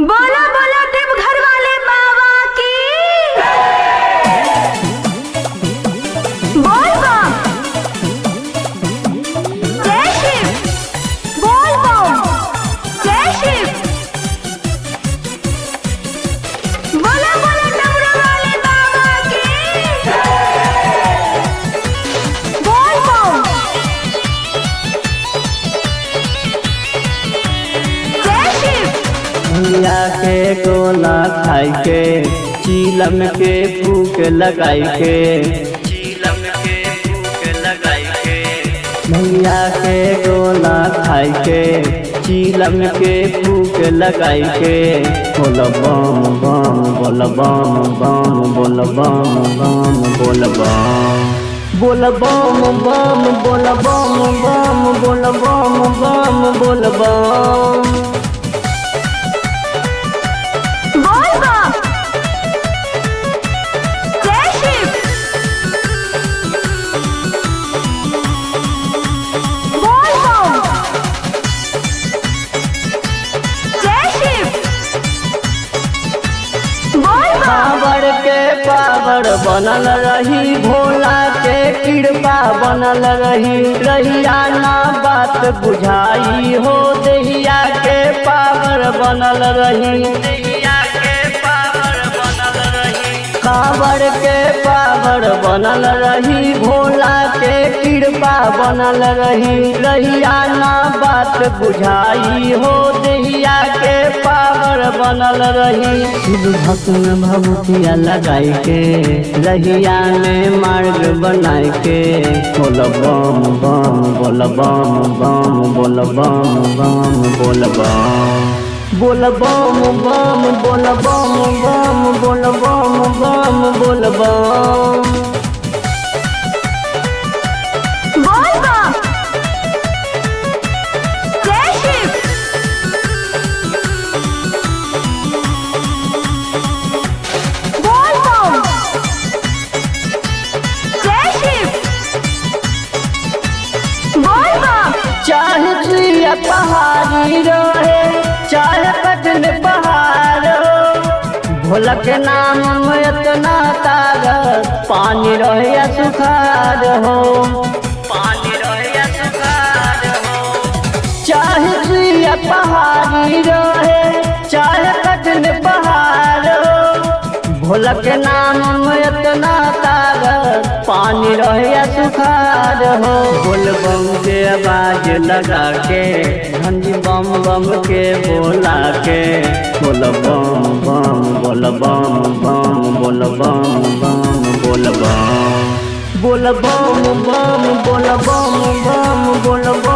बोला बोला देवघर वाले बाबा की। बोल बम जय शिव। बोल बम जय शिव। बोला बोला डमरू वाले बाबा की। बोल बम जय शिव। भैया के गोला खाई के चीलम के फूक लगाई के भैया के गोला खाई के चीलम के फूक लगाई के बोल बम बम बोल बम बम बोल बम बम बोल बम बोल बम बम बोल बम बम बोल बम बम बोल बम बोल बम जय शिव। बोल बम जय शिव। बोल बम पावर के पावर बनल रही भोला के कृपा बनल रही रहिया ना बात बुझाई हो देहिया के पावर बनल रही पावर के पावर बनल रही भोला के कृपा बनल रही रहिया ना बात बुझाई हो देहिया के पावर बनल रही शिव भक्त में भभूतिया लगाई के रहिया में मार्ग बनाई के बोल बम बम बोल बम बम बोल बम बम बोल बम बोल बम बम बोल बम बम बोल बम बम बोल बम बोल बम जय शिव। बोल बम जय शिव। बोल बम चाहे सुइया पहाड़ी रहे चाहे कठिन पहाड़ हो भोला के नाम में इतना ताकत पानी रहे या सुखार हो चाहे सुइया पहाड़ी रहे चाहे कठिन पहाड़ हो भोला के नाम में इतना ताकत पानी रहे या सुखार हो बोल बम के आवाज लगा के धंजी बम बम के बोला के बोल बम बम बोल बम बम बोल बम बम बोल बम बोल बम बम बोल बम बम बोल बम